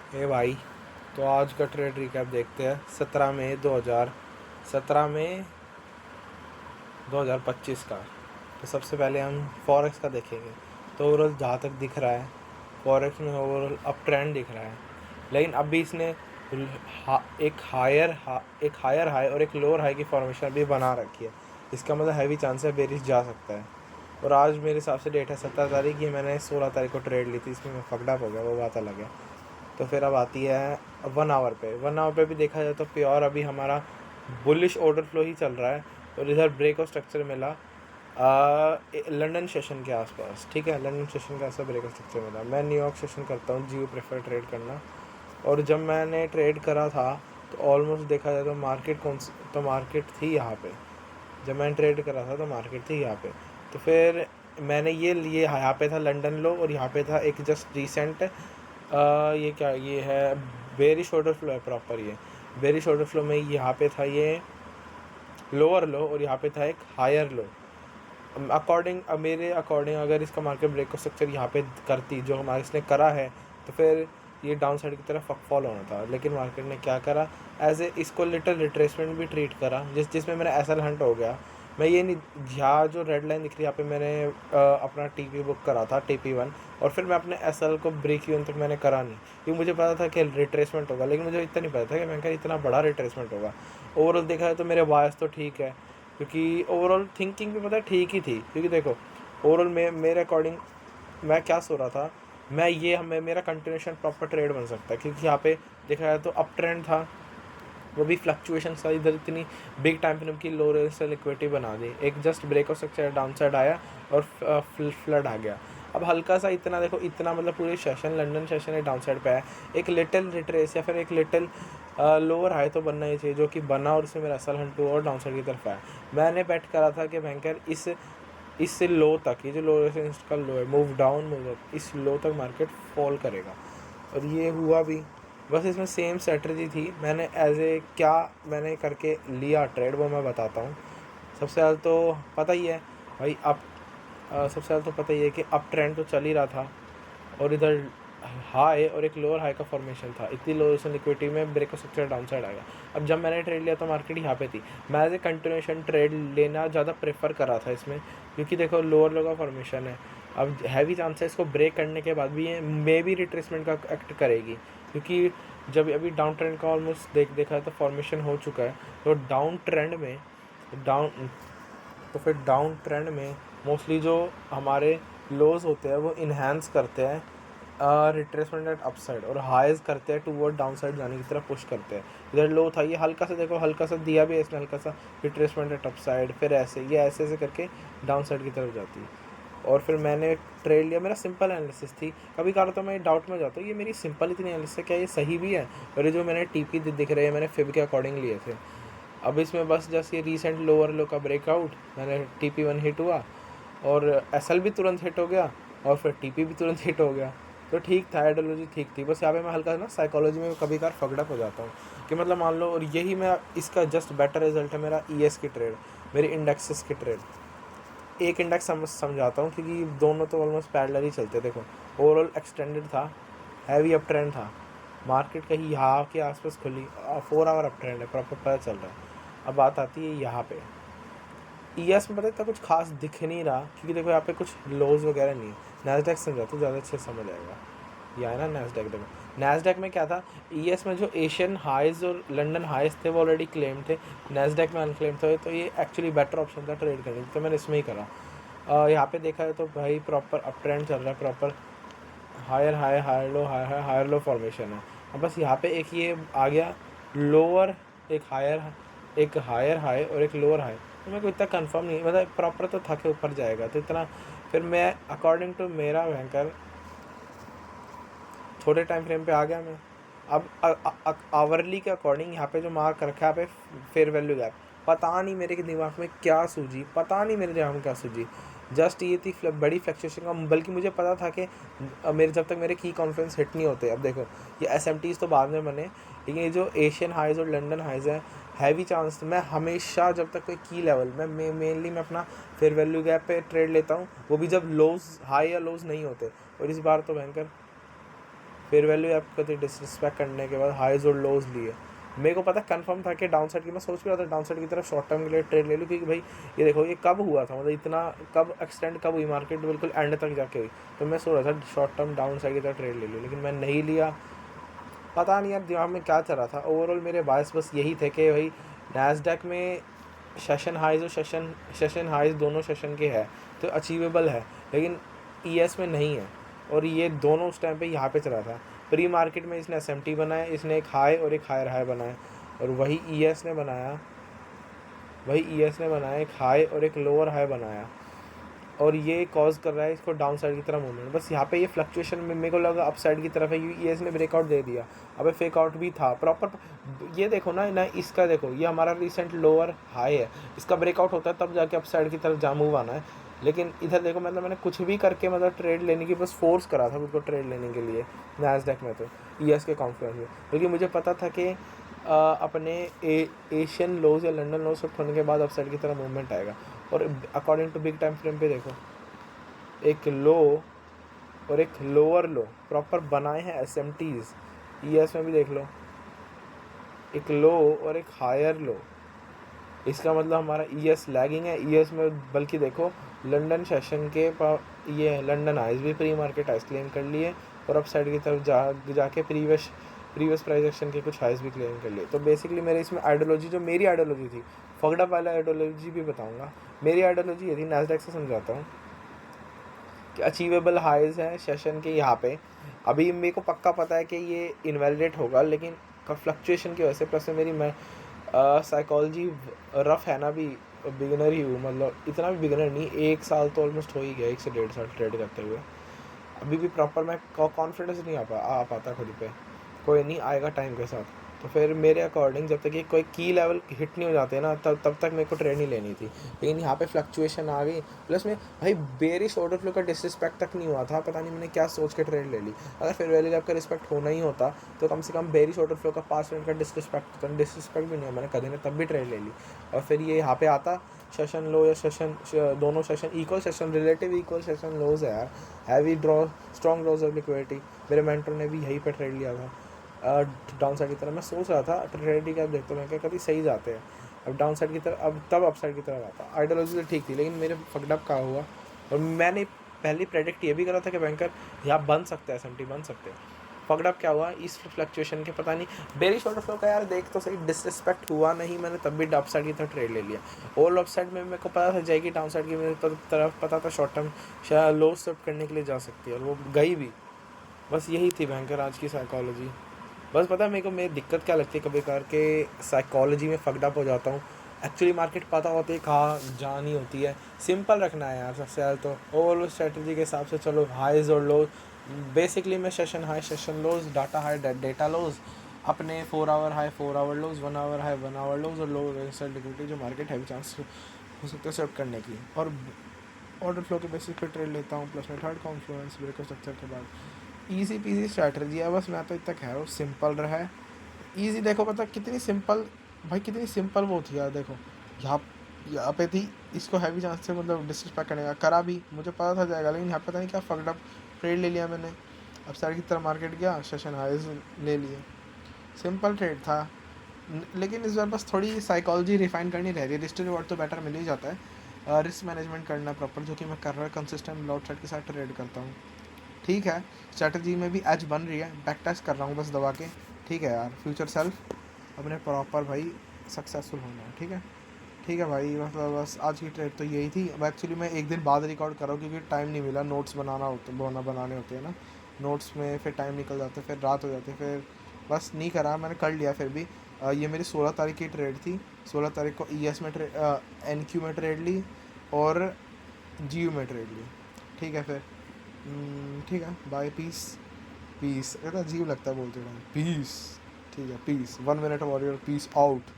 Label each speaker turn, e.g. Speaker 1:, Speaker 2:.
Speaker 1: ए भाई, तो आज का ट्रेड रिकैप देखते हैं। 17 मई 2025 का। तो सबसे पहले हम फॉरेक्स का देखेंगे। तो ओवरऑल जहाँ तक दिख रहा है, फॉरेक्स में ओवरऑल अप ट्रेंड दिख रहा है। लेकिन अभी इसने एक हायर हाई और एक लोअर हाई की फॉर्मेशन भी बना रखी है। इसका मतलब हैवी चांस है बेरिश जा सकता है। और आज मेरे हिसाब से डेट है 17 तारीख, ये मैंने 16 तारीख को ट्रेड ली थी। इसमें मैं फकडअप हो गया, वो बात अलग है। तो फिर अब आती है 1 आवर पे। 1 आवर पे भी देखा जाए तो प्योर अभी हमारा बुलिश ऑर्डर फ्लो ही चल रहा है। और इधर ब्रेक ऑफ स्ट्रक्चर मिला लंदन सेशन के आसपास। ठीक है, लंदन सेशन का ऐसा ब्रेक ऑफ स्ट्रक्चर मिला। मैं न्यूयॉर्क सेशन करता हूँ, जियो प्रेफर ट्रेड करना। और जब मैंने ट्रेड करा था तो ऑलमोस्ट देखा जाए तो मार्केट थी यहाँ पे। जब मैंने ट्रेड करा था तो मार्केट थी यहाँ पे। तो फिर मैंने ये लिए, यहाँ पे था लंदन लो और यहाँ पे था एक जस्ट रिसेंट ये क्या ये है, बेरिश ऑर्डर फ्लो है प्रॉपर। ये बेरिश ऑर्डर फ्लो में यहाँ पे था ये लोअर लो और यहाँ पे था एक हायर लो। मेरे अकॉर्डिंग अगर इसका मार्केट ब्रेक का स्ट्रक्चर यहाँ पे करती, जो हमारे इसने करा है, तो फिर ये डाउन साइड की तरफ फॉल होना था। लेकिन मार्केट ने क्या करा, एज ए इसको लिटिल रिट्रेसमेंट भी ट्रीट करा, जिसमें मेरा एसएल हंट हो गया। मैं ये नहीं, यहाँ जो रेड लाइन दिख रही है यहाँ पे मैंने अपना टीपी बुक करा था, TP1। और फिर मैं अपने एसएल को ब्रेक इवन तक मैंने करा नहीं, क्योंकि मुझे पता था कि रिट्रेसमेंट होगा। लेकिन मुझे इतना नहीं पता था कि मैं इतना बड़ा रिट्रेसमेंट होगा। ओवरऑल देखा है तो मेरे बायस तो ठीक है, क्योंकि ओवरऑल थिंकिंग भी पता है ठीक ही थी। क्योंकि देखो ओवरऑल मेरे अकॉर्डिंग मैं क्या सो रहा था, मेरा कंटिन्यूशन प्रॉपर ट्रेड बन सकता है। क्योंकि यहाँ पे देखा जाए तो अप ट्रेंड था, वो भी फ्लक्चुएशन था। इधर इतनी बिग टाइम फ्रेम की लो रेजिस्टेंस लिक्विडिटी बना दी, एक just break of structure down side आया और फ्लड आ गया। अब हल्का सा इतना देखो, इतना मतलब पूरे सेशन लंदन सेशन है डाउन साइड पे है। एक लिटिल रिट्रेस या फिर एक लिटिल लोअर हाई तो बनना ही चाहिए, जो कि बना और उससे मेरा असल हंट और डाउन साइड की तरफ आया। मैंने बेट करा था कि बैंकर इससे लो तक, ये जो लो रेजिस्टेंस का लो है, मूव डाउन मूव अप, इस लो तक मार्केट फॉल करेगा। और ये हुआ भी। बस इसमें सेम स्ट्रेटजी थी। मैंने क्या मैंने करके लिया ट्रेड, वो मैं बताता हूँ। सबसे ज़्यादा तो पता ही है भाई, सबसे ज़्यादा तो पता ही है कि अप ट्रेंड तो चल ही रहा था। और इधर हाई और एक लोअर हाई का फॉर्मेशन था। इतनी लोअर लिक्विडिटी में break of structure down side आ गया। अब जब मैंने ट्रेड लिया तो मार्केट यहाँ पे थी। मैं एज ए कंटिन्यूशन ट्रेड लेना ज़्यादा प्रेफर कर रहा था इसमें, क्योंकि देखो लोअर लो का फॉर्मेशन है। अब हैवी चांस है इसको ब्रेक करने के बाद भी ये मे भी रिट्रेसमेंट का एक्ट करेगी। क्योंकि जब अभी डाउन ट्रेंड का ऑलमोस्ट देखा है तो फॉर्मेशन हो चुका है। तो डाउन तो फिर डाउन ट्रेंड में मोस्टली जो हमारे लोज होते हैं वो इन्हांस करते हैं रिट्रेसमेंट एट अपसाइड, और हाइज करते हैं टूवर्ड डाउन साइड जाने की तरफ पुश करते हैं। इधर लो था, ये हल्का सा देखो, हल्का सा दिया भी है इसने, हल्का सा रिट्रेसमेंट एट अपसाइड, फिर ये ऐसे करके डाउन साइड की तरफ जाती है। और फिर मैंने ट्रेड लिया। मेरा सिंपल एनालिसिस थी। कभी कभार तो मैं डाउट में जाता हूँ, ये मेरी सिंपल इतनी एनालिसिस है, क्या ये सही भी है। और ये जो मैंने टीपी दिख रहे हैं मैंने फिब के अकॉर्डिंग लिए थे। अब इसमें बस जस्ट ये रीसेंट लोअर लो का ब्रेकआउट, मैंने TP1 हिट हुआ और एसएल भी तुरंत हिट हो गया और फिर टीपी भी तुरंत हिट हो गया। तो ठीक था, आइडियोलॉजी ठीक थी। बस यहाँ पे मैं हल्का ना साइकोलॉजी में कभी कभार फगड़प हो जाता हूँ कि मतलब मान लो, और यही मैं इसका जस्ट बेटर रिजल्ट है मेरा ES की ट्रेड, मेरी इंडेक्सेस की ट्रेड। एक इंडेक्स समझाता हूँ, क्योंकि दोनों तो ऑलमोस्ट पैरेलल ही चलते। देखो ओवरऑल एक्सटेंडेड था, हैवी अप ट्रेंड था, मार्केट कहीं यहाँ के आसपास खुली, 4 आवर अप ट्रेंड है, प्रॉपर पता चल रहा है। अब बात आती है यहाँ पे ES में, पता इतना कुछ खास दिख नहीं रहा, क्योंकि देखो यहाँ पे कुछ लोज वगैरह नहीं है। नैस्डैक समझा तो ज़्यादा अच्छे समझ आएगा। ये है ना नैस्डैक, देखो नैस्डैक में क्या था, ES में जो एशियन हाइज और लंदन हाइज थे वो ऑलरेडी क्लेम थे, नैस्डैक में अनक्लेम थे। तो ये एक्चुअली बेटर ऑप्शन था ट्रेड करने की, तो मैंने इसमें ही करा। यहाँ पे देखा है तो भाई प्रॉपर अप ट्रेंड चल रहा है, proper higher high higher low higher low formation है। अब बस यहाँ पे एक ये आ गया लोअर, एक हायर हाई और एक लोअर हाई। तो मेरे को इतना कंफर्म नहीं, मतलब प्रॉपर तो था कि ऊपर जाएगा, तो इतना फिर मैं अकॉर्डिंग टू मेरा बैंकर छोटे टाइम फ्रेम पे आ गया मैं। अब आवरली के अकॉर्डिंग यहाँ पे जो मार्क रखा है यहाँ पे फेयर वैल्यू गैप, पता नहीं मेरे के दिमाग में क्या सूझी, पता नहीं मेरे दिमाग में क्या सूझी। जस्ट ये थी बड़ी फ्लक्चुएशन का, बल्कि मुझे पता था कि मेरे जब तक मेरे की कॉन्फ्रेंस हिट नहीं होते। अब देखो ये SMTs तो बाद में बने, लेकिन ये जो एशियन हाइज और लंदन हाइज है, हैवी चांस मैं हमेशा जब तक कोई की लेवल मैं मेनली मैं अपना फेयर वैल्यू गैप पे ट्रेड लेता हूँ, वो भी जब लोज हाई या लोज नहीं होते। और इस बार तो भयंकर फेयर वैल्यू आप कभी डिसरिस्पेक्ट करने के बाद हाईज और लोज लिए। मेरे को पता कंफर्म था कि डाउन साइड की, मैं सोच भी रहा था डाउन साइड की तरफ शॉर्ट टर्म के लिए ट्रेड ले लूँ, क्योंकि भाई ये देखो ये कब हुआ था, मतलब इतना कब एक्सटेंड कब हुई मार्केट, बिल्कुल एंड तक जाके हुई। तो मैं सोच रहा था शॉर्ट टर्म डाउन साइड की तरफ ट्रेड ले लूँ, लेकिन मैं नहीं लिया। पता नहीं यार दिमाग में क्या चल रहा था। ओवरऑल मेरे बायस बस यही थे कि भाई नैस्डैक में सेशन हाइज और सेशन हाइज दोनों सेशन के है तो अचीवेबल है, लेकिन ईएस में नहीं है। और ये दोनों उस टाइम पे यहाँ पे चला था। प्री मार्केट में इसने एसएमटी बनाया, इसने एक हाई और एक हायर हाई बनाया, और वही ईएस ने बनाया एक हाई और एक लोअर हाई बनाया, और ये कॉज कर रहा है इसको डाउन साइड की तरफ मूवमेंट। बस यहाँ पे ये फ्लक्चुएशन में मेरे को लगा अप साइड की तरफ है, क्योंकि इसने ब्रेकआउट दे दिया। अबे फेक आउट भी था प्रॉपर। ये देखो ना इसका देखो, ये हमारा रिसेंट लोअर हाई है, इसका ब्रेकआउट होता है तब जाके अप साइड की तरफ जा मूव आना है। लेकिन इधर देखो मतलब मैंने कुछ भी करके मतलब ट्रेड लेने की बस फोर्स करा था उसको ट्रेड लेने के लिए नैस्डैक में, तो ईएस के कॉन्फ्लुएंस में, क्योंकि मुझे पता था कि अपने एशियन लोज या लंदन लोज शिफ्ट होने के बाद अप साइड की तरफ मूवमेंट आएगा। और according to big time frame पे देखो एक लो और एक लोअर लो प्रॉपर बनाए हैं एसएमटीज। ईएस में भी देख लो एक लो और एक हायर लो, इसका मतलब हमारा ईएस लैगिंग है। ईएस में बल्कि देखो लंदन सेशन के ये लंदन हाइज भी प्री मार्केट हाइज क्लेम कर लिए, और अप साइड की तरफ जाके प्रीवियस प्राइस एक्शन के कुछ हाइज भी क्लेम कर लिए। तो बेसिकली मेरे इसमें आइडियोलॉजी, जो मेरी आइडियोलॉजी थी, फगडा वाला आइडियोलॉजी भी बताऊंगा। मेरी आइडियोलॉजी ये थी, नैस्डैक से समझाता हूँ कि अचीवेबल हाइज है सेशन के यहाँ पे। अभी मेरे को पक्का पता है कि ये इनवैलिडेट होगा, लेकिन फ्लक्चुएशन की वजह से, प्लस मेरी मैं साइकोलॉजी रफ है ना, भी बिगिनर ही हूँ, मतलब इतना भी बिगिनर नहीं, 1 साल तो ऑलमोस्ट हो ही गया, 1 से 1.5 साल ट्रेड करते हुए। अभी भी प्रॉपर मैं कॉन्फिडेंस नहीं आ पाता खुद पे। कोई नहीं, आएगा टाइम के साथ। तो फिर मेरे अकॉर्डिंग जब तक ये कोई की लेवल हिट नहीं हो जाते ना, तब तक मेरे को ट्रेड नहीं लेनी थी। लेकिन यहाँ पे फ्लक्चुएशन आ गई, प्लस में भाई बेरिश ऑर्डर फ्लो का डिसरिस्पेक्ट तक नहीं हुआ था, पता नहीं मैंने क्या सोच के ट्रेड ले ली। अगर फिर वैल्यू गैप का रिस्पेक्ट होना ही होता तो कम से कम बेरिश ऑर्डर फ्लो का 5 मिनट का डिसरिस्पेक्ट होता, डिसरिस्पेक्ट भी नहीं हुआ, मैंने कभी ने तब भी ट्रेड ले ली। और फिर ये यहाँ पे आता सेशन लो या सेशन दोनों session equal, session relative equal session lows है यार, heavy draw strong draws of liquidity. मेरे मेंटर ने भी यहीं पे ट्रेड लिया था डाउन साइड की तरफ। मैं सोच रहा था ट्रेड का देखते मैं क्या कभी सही जाते हैं, अब डाउन साइड की तरफ, अब तब अप साइड की तरफ आता। आइडियोलॉजी तो ठीक थी, लेकिन मेरे फकडअप का हुआ। और मैंने पहली प्रेडिक्ट ये भी करा था कि बैंकर यहाँ बन सकते हैं, एसएमटी बन सकते हैं। फकडअप क्या हुआ इस फ्लक्चुएशन के, पता नहीं बेरिश ऑर्डर फ्लो का यार देख तो सही, डिसरिस्पेक्ट हुआ नहीं, मैंने तब भी अप साइड की तरफ ट्रेड ले लिया। ओल्ड अप साइड में मेरे को पता था जाएगी, डाउन साइड की मेरे तरफ पता था शॉर्ट टर्म शायद लो स्टेप करने के लिए जा सकती है, और वो गई भी। बस यही थी बैंकर आज की साइकोलॉजी। बस पता है मेरे को मेरी दिक्कत क्या लगती है कभी कभार के साइकोलॉजी में फकडअप हो जाता हूँ। एक्चुअली मार्केट पता होती है कहाँ जानी होती है, सिंपल रखना है यार सबसे ज़्यादा। तो ओवरऑल स्ट्रेटजी के हिसाब से चलो, हाइज और लो बेसिकली मैं session high session lows, data high data lows, अपने 4 hour high 4 hour lows, 1 hour high 1 hour lows, और लो लिक्विडिटी जो मार्केट हैवी चांस हो सकता है सेट करने की, और ऑर्डर फ्लो के बेसिस पे ट्रेड लेता हूँ। प्लस में थर्ड कॉन्फ्लुएंस ब्रेक स्ट्रक्चर के बाद ईजी पीजी स्ट्रैटेजी है। बस मैं तो इतना कह रहा हूँ सिंपल रहा है, ईजी। देखो पता कितनी सिंपल, भाई कितनी सिंपल वो थी यार। देखो यहाँ पे थी, इसको हैवी चांस से मतलब डिसरिस्पेक्ट करने का करा भी, मुझे पता था जाएगा, लेकिन यहाँ पे पता नहीं क्या फक्ड अप ट्रेड ले लिया मैंने। अब साइड की तरफ मार्केट गया, सेशन हाइज ले लिए, सिंपल ट्रेड था। लेकिन इस बार बस थोड़ी साइकोलॉजी रिफाइन करनी रह रही है। रिस्क रिवॉर्ड तो बेटर मिल ही जाता है, रिस्क मैनेजमेंट करना प्रॉपर, जो कि मैं कर रहा हूँ कंसिस्टेंट लॉट सेट के साथ ट्रेड करता हूँ। ठीक है, स्ट्रैटेजी में भी एज बन रही है, बैक टेस्ट कर रहा हूँ बस दबा के। ठीक है यार, फ्यूचर सेल्फ अपने प्रॉपर भाई सक्सेसफुल होना है। ठीक है भाई, मतलब बस आज की ट्रेड तो यही थी। अब एक्चुअली मैं एक दिन बाद रिकॉर्ड कर रहा हूँ, क्योंकि टाइम नहीं मिला, नोट्स बनाने होते हैं ना, नोट्स में फिर टाइम निकल जाता है, फिर रात हो जाती है, फिर बस नहीं करा। मैंने कर लिया फिर भी। ये मेरी 16 तारीख की ट्रेड थी। 16 तारीख को ईएस में एनक्यू में ट्रेड ली और जीयू में ट्रेड ली। ठीक है फिर ठीक है, बाय, पीस। पीस इतना अजीब लगता है बोलते टाइम, पीस। ठीक है, peace, 1 minute warrior, peace out.